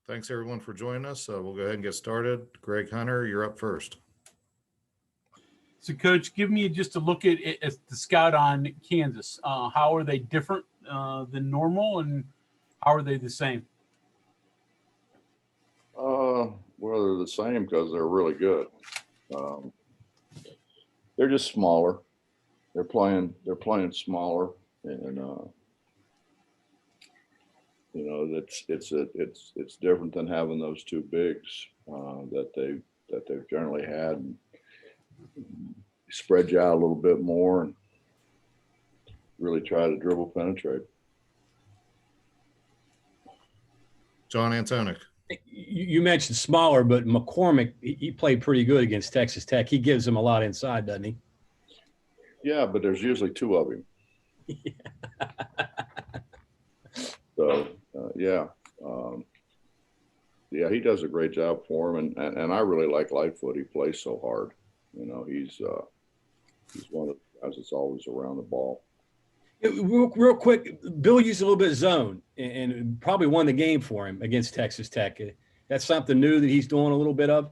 Thanks everyone for joining us. We'll go ahead and get started. Greg Hunter, you're up first. So, Coach, give me just a look at the scout on Kansas. How are they different than normal, and how are they the same? Well, they're the same because they're really good. They're just smaller. They're playing smaller, and it's different than having those two bigs that they've generally had. Spread you out a little bit more and really try to dribble penetrate. John Antoniuk. You mentioned smaller, but McCormick, he played pretty good against Texas Tech. He gives them a lot inside, doesn't he? Yeah, but there's usually two of him. So, he does a great job for him, and I really like Lightfoot. He plays so hard. He's one of the guys that's always around the ball. Real quick, Bill used a little bit of zone and probably won the game for him against Texas Tech. That's something new that he's doing a little bit of?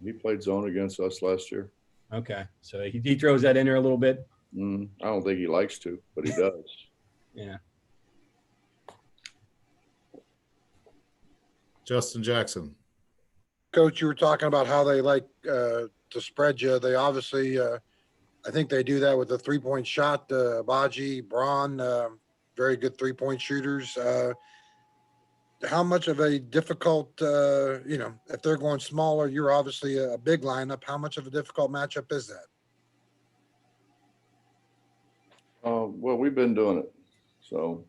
He played zone against us last year. Okay, so he throws that in there a little bit? I don't think he likes to, but he does. Yeah. Justin Jackson. Coach, you were talking about how they like to spread you. They obviously, I think they do that with the three-point shot. Abaji, Braun, very good three-point shooters. How much of a difficult, if they're going smaller, you're obviously a big lineup. How much of a difficult matchup is that? Well, we've been doing it. So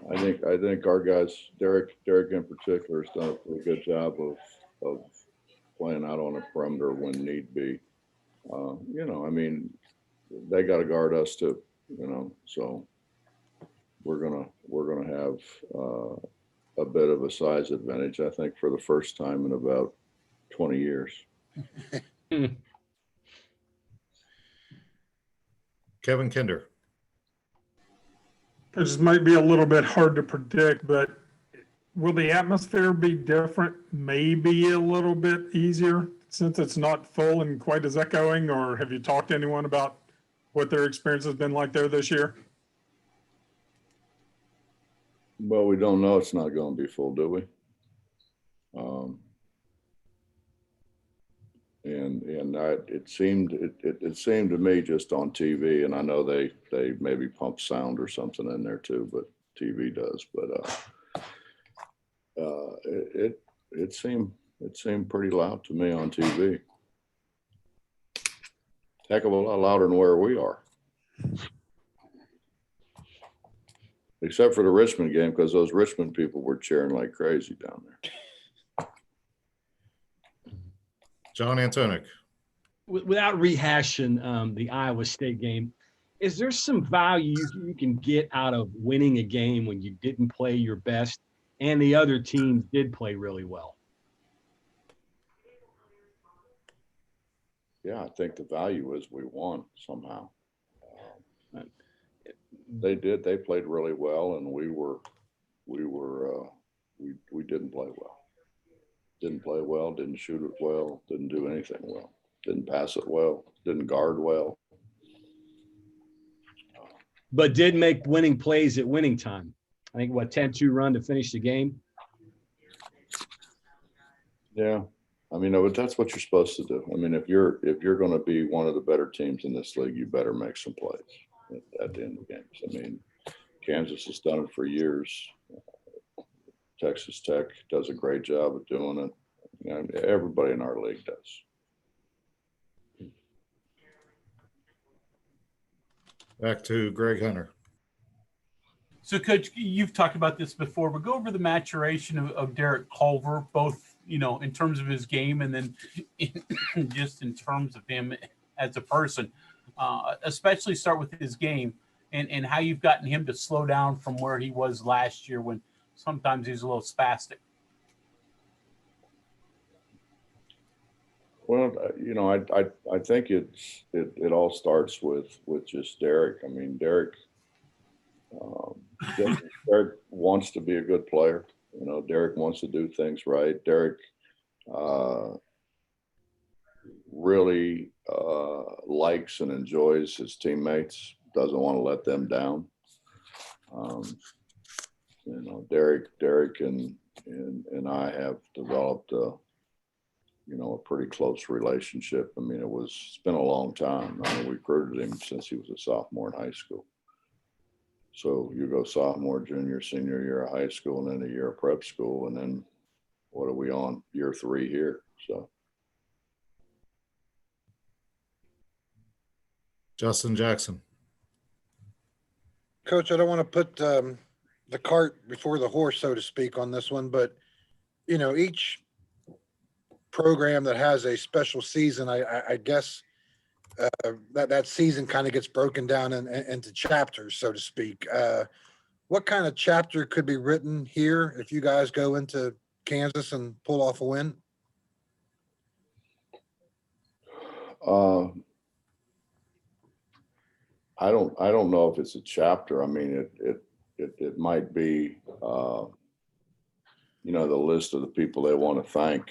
I think our guys, Derek in particular, has done a pretty good job of playing out on the perimeter when need be. They got to guard us too. So we're gonna have a bit of a size advantage, I think, for the first time in about 20 years. Kevin Kinder. This might be a little bit hard to predict, but will the atmosphere be different? Maybe a little bit easier since it's not full and quite as echoing, or have you talked to anyone about what their experience has been like there this year? Well, we don't know. It's not going to be full, do we? It seemed to me just on TV, and I know they maybe pump sound or something in there too, but TV does. But it seemed pretty loud to me on TV. Heck of a lot louder than where we are. Except for the Richmond game, because those Richmond people were cheering like crazy down there. John Antoniuk. Without rehashing the Iowa State game, is there some value you can get out of winning a game when you didn't play your best and the other teams did play really well? Yeah, I think the value is we won somehow. They did. They played really well, and we didn't play well. Didn't play well. Didn't shoot it well. Didn't do anything well. Didn't pass it well. Didn't guard well. But did make winning plays at winning time. I think 10-2 run to finish the game. Yeah, but that's what you're supposed to do. If you're going to be one of the better teams in this league, you better make some plays at the end of games. Kansas has done it for years. Texas Tech does a great job of doing it. Everybody in our league does. Back to Greg Hunter. So, Coach, you've talked about this before, but go over the maturation of Derek Culver, both, in terms of his game and then just in terms of him as a person. Especially start with his game and how you've gotten him to slow down from where he was last year when sometimes he's a little spastic. Well, I think it all starts with just Derek. Derek Derek wants to be a good player. You know, Derek wants to do things right. Derek really likes and enjoys his teammates, doesn't want to let them down. You know, Derek and I have developed a pretty close relationship. I mean, it's been a long time. I mean, we recruited him since he was a sophomore in high school. So you go sophomore, junior, senior year of high school, and then a year of prep school, and then what are we on? Year 3 here. So Justin Jackson. Coach, I don't want to put the cart before the horse, so to speak, on this one, but each program that has a special season, I guess that season kind of gets broken down into chapters, so to speak. What kind of chapter could be written here if you guys go into Kansas and pull off a win? I don't know if it's a chapter. I mean, it might be, the list of the people they want to thank,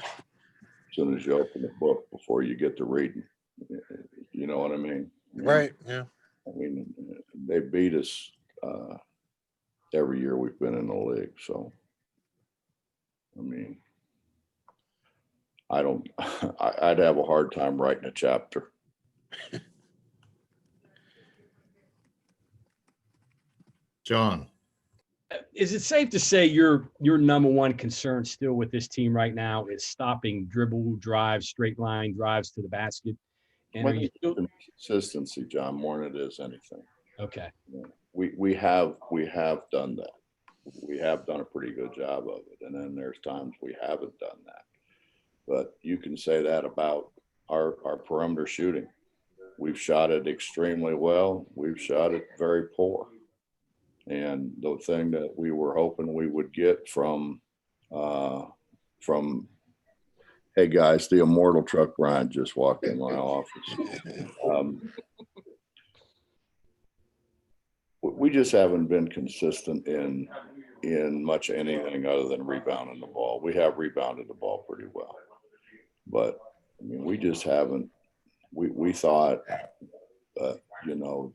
as soon as you open the book before you get to reading. You know what I mean? Right. Yeah. I mean, they beat us every year we've been in the league. So, I mean, I'd have a hard time writing a chapter. John. Is it safe to say your number one concern still with this team right now is stopping dribble drives, straight line drives to the basket? And are you still Consistency, John, more than it is anything. okay? We have done that. We have done a pretty good job of it, and then there's times we haven't done that. But you can say that about our perimeter shooting. We've shot it extremely well. We've shot it very poor. And the thing that we were hoping we would get from hey guys, the immortal truck Ryan just walked in my office. We just haven't been consistent in much anything other than rebounding the ball. We have rebounded the ball pretty well, but I mean, we just haven't. We thought,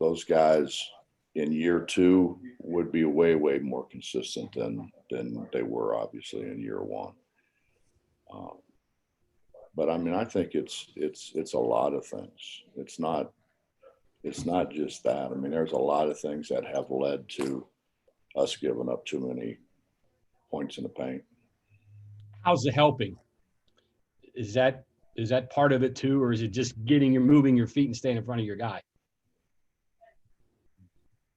those guys in year 2 would be way more consistent than they were obviously in year 1. But I mean, I think it's a lot of things. It's not just that. I mean, there's a lot of things that have led to us giving up too many points in the paint. How's it helping? Is that part of it too, or is it just moving your feet and staying in front of your guy?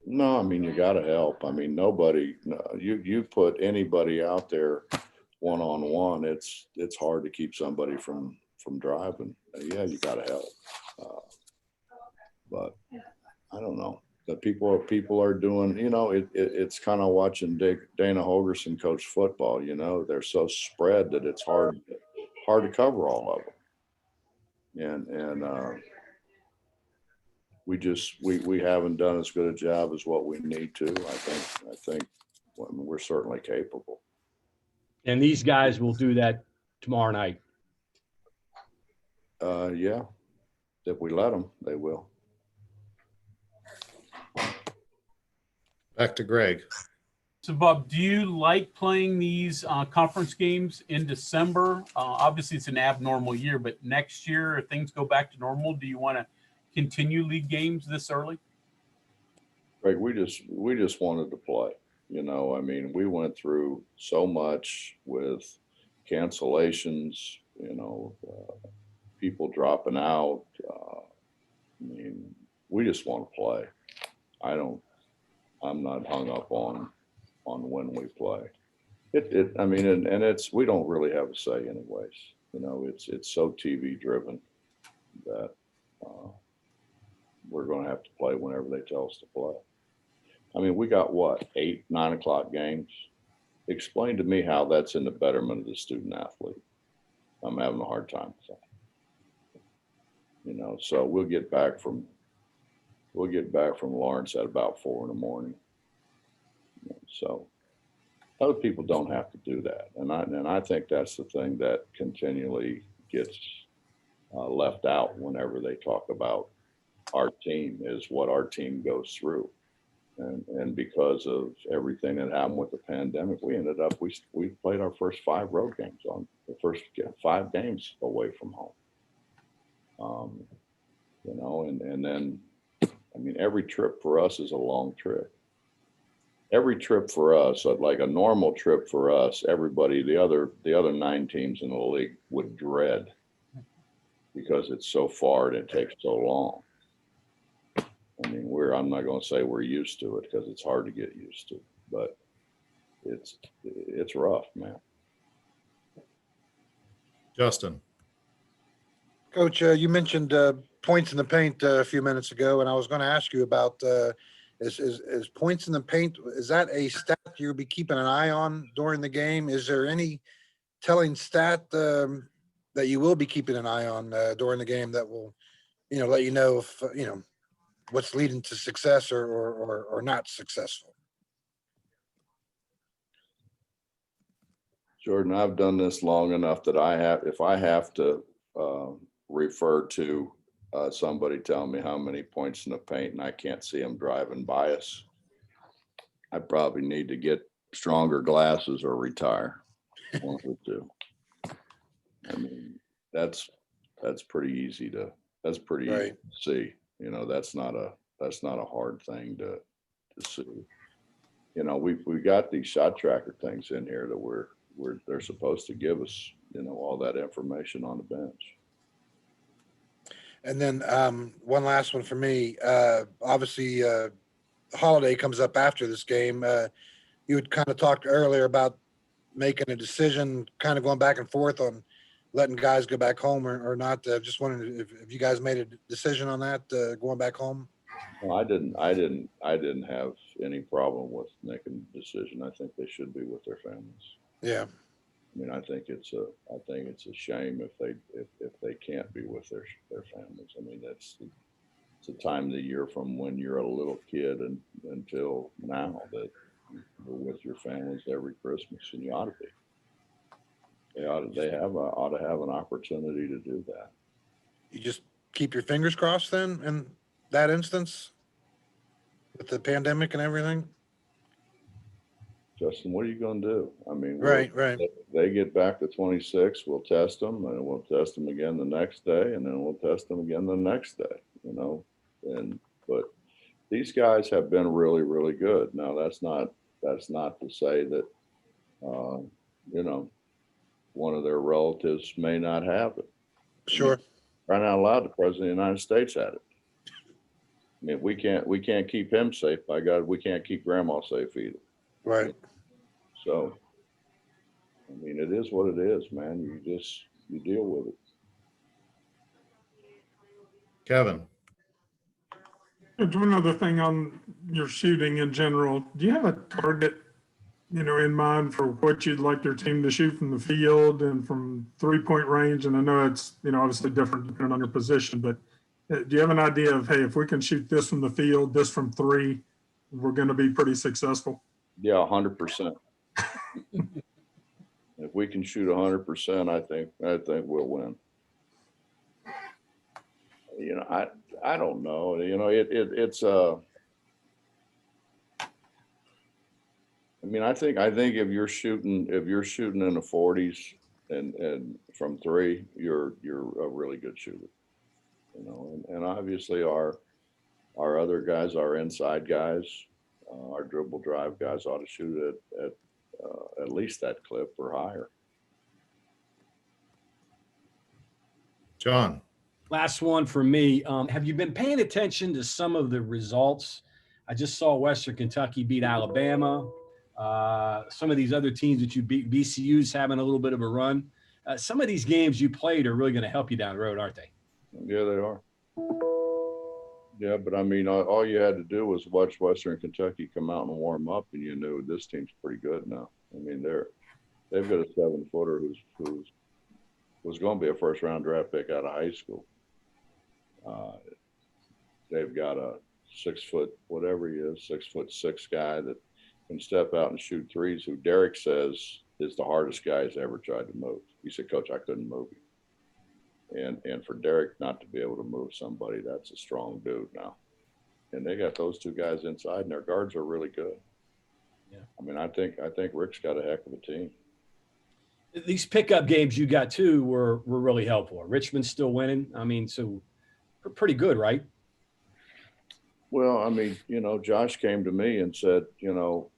No, I mean, you got to help. I mean, you put anybody out there one-on-one, it's hard to keep somebody from driving. Yeah, you got to help. But I don't know. The people are doing, it's kind of watching Dana Holgerson coach football. They're so spread that it's hard to cover all of them. And we haven't done as good a job as what we need to. I think we're certainly capable. And these guys will do that tomorrow night. Yeah, if we let them, they will. Back to Greg. So, Bob, do you like playing these conference games in December? Obviously, it's an abnormal year, but next year, if things go back to normal, do you want to continue league games this early? Greg, we just wanted to play. I mean, we went through so much with cancellations, people dropping out. I mean, we just want to play. I'm not hung up on when we play. I mean, and we don't really have a say anyways. It's so TV driven that we're going to have to play whenever they tell us to play. I mean, we got 8, 9 o'clock games. Explain to me how that's in the betterment of the student athlete. I'm having a hard time with that. So we'll get back from we'll get back from Lawrence at about 4 a.m. So other people don't have to do that. And I think that's the thing that continually gets left out whenever they talk about our team, is what our team goes through. And because of everything that happened with the pandemic, we ended up, we played our first 5 road games on the first 5 games away from home. You know, and then, I mean, every trip for us is a long trip. Every trip for us, like a normal trip for us, everybody, the other 9 teams in the league would dread, because it's so far and it takes so long. I mean, I'm not going to say we're used to it, because it's hard to get used to, but it's rough, man. Justin. Coach, you mentioned points in the paint a few minutes ago, and I was going to ask you about is points in the paint, is that a stat you'll be keeping an eye on during the game? Is there any telling stat that you will be keeping an eye on during the game that will, let you know if, what's leading to success or not successful? Jordan, I've done this long enough that if I have to refer to somebody telling me how many points in the paint and I can't see them driving by us, I probably need to get stronger glasses or retire. One of the two. I mean, that's pretty easy to Right. see. That's not a hard thing to see. We got these shot tracker things in here that they're supposed to give us, all that information on the bench. And then one last one for me. Obviously, holiday comes up after this game. You had kind of talked earlier about making a decision, kind of going back and forth on letting guys go back home or not. Just wondering if you guys made a decision on that, going back home. Well, I didn't have any problem with making a decision. I think they should be with their families. Yeah. I mean, I think it's a shame if they can't be with their families. I mean, it's a time of the year from when you're a little kid until now that you're with your families every Christmas, and you ought to be. They ought to have an opportunity to do that. You just keep your fingers crossed then in that instance with the pandemic and everything. Justin, what are you going to do? I mean, Right. They get back to 26, we'll test them, and we'll test them again the next day, and then we'll test them again the next day, but these guys have been really, really good. Now, that's not to say that, one of their relatives may not have it. Sure. Right out loud, the president of the United States had it. I mean, we can't keep him safe. By God, we can't keep grandma safe either. Right. So, I mean, it is what it is, man. You deal with it. Kevin. One other thing on your shooting in general, do you have a target, in mind for what you'd like your team to shoot from the field and from 3-point range? And I know it's, obviously different depending on your position, but do you have an idea of, hey, if we can shoot this from the field, this from 3, we're going to be pretty successful? Yeah, 100%. If we can shoot 100%, I think we'll win. I don't know. It's I mean, I think if you're shooting in the 40s and from 3, you're a really good shooter. And obviously our other guys, our inside guys, our dribble drive guys ought to shoot at least that clip or higher. John. Last one for me. Have you been paying attention to some of the results? I just saw Western Kentucky beat Alabama. Some of these other teams that you beat, VCU's having a little bit of a run. Some of these games you played are really going to help you down the road, aren't they? Yeah, they are. Yeah, but I mean, all you had to do was watch Western Kentucky come out and warm up, and you knew this team's pretty good now. I mean, they've got a 7-footer who was going to be a first-round draft pick out of high school. They've got a 6 foot, whatever he is, 6'6" guy that can step out and shoot threes, who Derek says is the hardest guy he's ever tried to move. He said, Coach, I couldn't move him. And for Derek not to be able to move somebody, that's a strong dude now. And they got those two guys inside, and their guards are really good. Yeah. I mean, I think Rick's got a heck of a team. These pickup games you got too were really helpful. Richmond's still winning. I mean, so pretty good, right? Well, I mean, you know, Josh came to me and said, you know,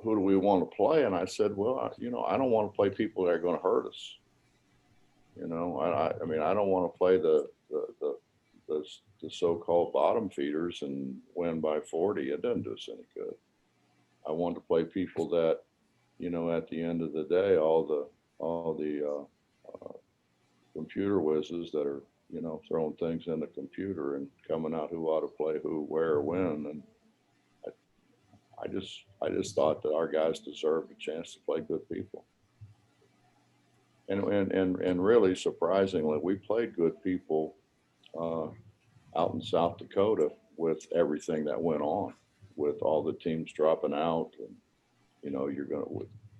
who do we want to play? And I said, well, I don't want to play people that are going to hurt us. You know, I mean, I don't want to play the so-called bottom feeders and win by 40. It doesn't do us any good. I want to play people that, you know, at the end of the day, all the computer whizzes that are, you know, throwing things in the computer and coming out who ought to play who, where, when. And I just thought that our guys deserved a chance to play good people. And really surprisingly, we played good people out in South Dakota with everything that went on, with all the teams dropping out. And, you know,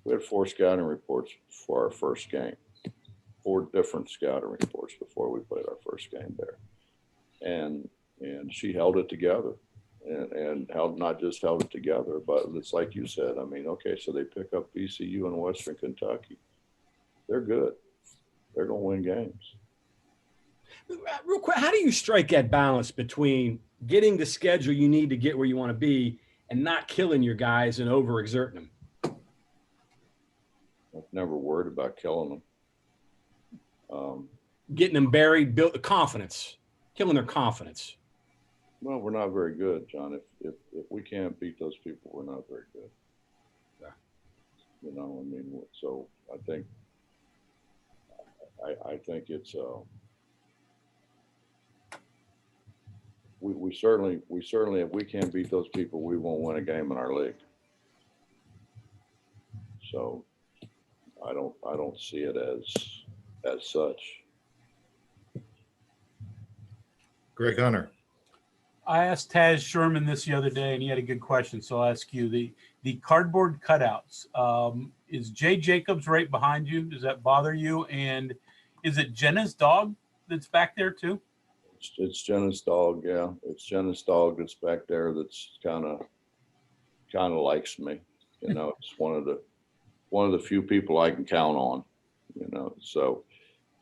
we had 4 scouting reports for our first game, 4 different scouting reports before we played our first game there. And she held it together and not just held it together, but it's like you said, I mean, okay, so they pick up VCU and Western Kentucky. They're good. They're going to win games. Real quick, how do you strike that balance between getting the schedule you need to get where you want to be and not killing your guys and overexerting them? I've never worried about killing them. Getting them buried, built the confidence, killing their confidence. Well, we're not very good, John. If we can't beat those people, we're not very good. Yeah. You know, I mean, so I think it's we certainly if we can't beat those people, we won't win a game in our league. So I don't see it as such. Greg Hunter. I asked Taz Sherman this the other day, and he had a good question. So I'll ask you the cardboard cutouts. Is Jay Jacobs right behind you? Does that bother you? And is it Jenna's dog that's back there too? It's Jenna's dog, yeah. It's Jenna's dog that's back there. That's kind of likes me. You know, it's one of the few people I can count on. You know, so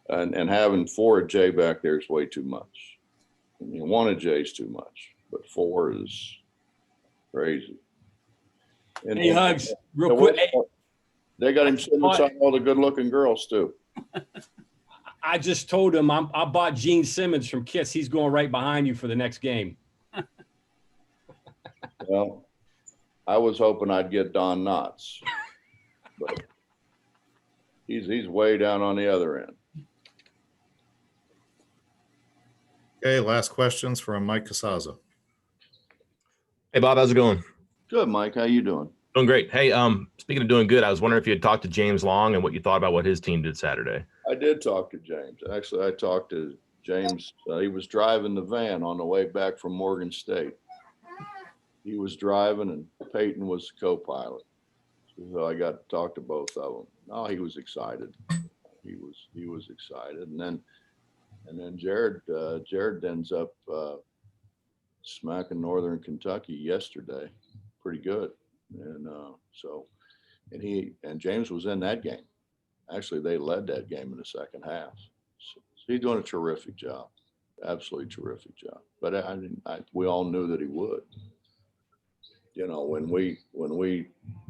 and having 4 of Jay back there is way too much. I mean, 1 of Jay's too much, but 4 is crazy. And Hey, Hugs, real quick. They got him sitting beside all the good-looking girls too. I just told him I bought Gene Simmons from Kiss. He's going right behind you for the next game. Well, I was hoping I'd get Don Knotts, but he's way down on the other end. Okay, last questions from Mike Casaza. Hey, Bob, how's it going? Good, Mike. How you doing? Doing great. Hey, speaking of doing good, I was wondering if you had talked to James Long and what you thought about what his team did Saturday. I did talk to James. Actually, I talked to James. He was driving the van on the way back from Morgan State. He was driving, and Peyton was the co-pilot. So I got to talk to both of them. No, he was excited. He was excited, and then Jared ends up smacking Northern Kentucky yesterday, pretty good, and James was in that game. Actually, they led that game in the second half. So he's doing a terrific job, absolutely terrific job. But we all knew that he would. You know, when we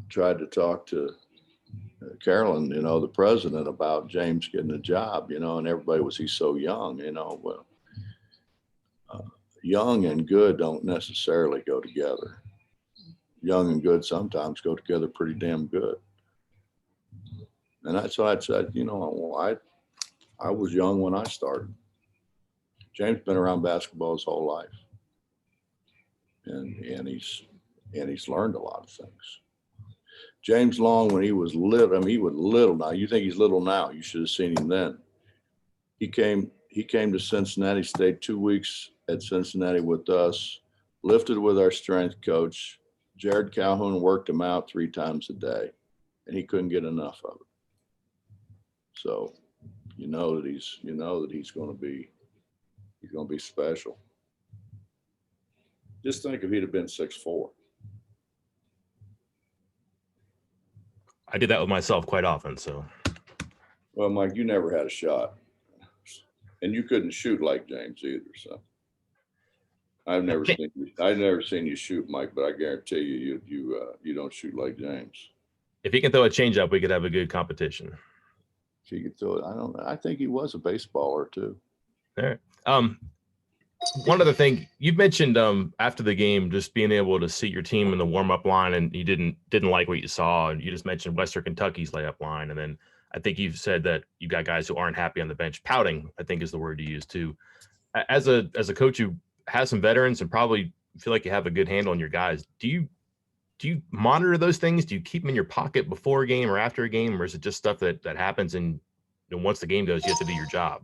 tried to talk to Carolyn, you know, the president, about James getting a job, you know, and everybody was, he's so young, you know. Well, young and good don't necessarily go together. Young and good sometimes go together pretty damn good. And that's why I said, you know, I was young when I started. James been around basketball his whole life, and he's learned a lot of things. James Long, when he was little, I mean, he was little now. You think he's little now? You should have seen him then. He came to Cincinnati, stayed 2 weeks at Cincinnati with us, lifted with our strength coach. Jared Calhoun worked him out 3 times a day, and he couldn't get enough of it. So you know that he's going to be special. Just think if he'd have been 6'4". I did that with myself quite often. So Well, Mike, you never had a shot, and you couldn't shoot like James either. So I've never seen you shoot, Mike, but I guarantee you don't shoot like James. if he can throw a changeup, we could have a good competition. If he could throw it, I don't know. I think he was a baseballer too. All right. One other thing you've mentioned after the game, just being able to see your team in the warm-up line, and you didn't like what you saw. And you just mentioned Western Kentucky's layup line, and then I think you've said that you got guys who aren't happy on the bench. Pouting, I think, is the word you use too. As a coach who has some veterans and probably feel like you have a good handle on your guys, do you monitor those things? Do you keep them in your pocket before a game or after a game, or is it just stuff that happens and once the game goes, you have to do your job?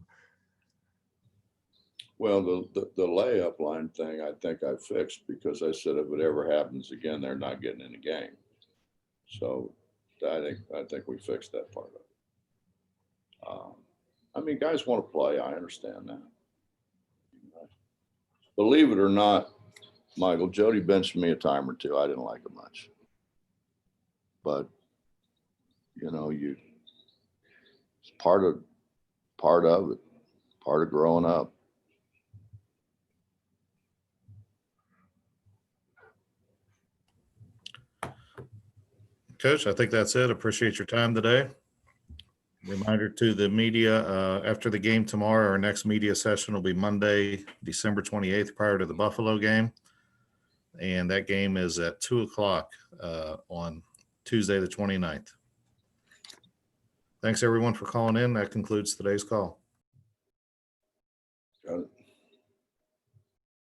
Well, the layup line thing, I think I fixed, because I said if it ever happens again, they're not getting in the game. So I think we fixed that part of it. I mean, guys want to play. I understand that. Believe it or not, Michael, Jody benched me a time or two. I didn't like it much, but it's part of it, part of growing up. Coach, I think that's it. Appreciate your time today. Reminder to the media, after the game tomorrow, our next media session will be Monday, December 28th, prior to the Buffalo game. And that game is at 2:00 on Tuesday, the 29th. Thanks everyone for calling in. That concludes today's call.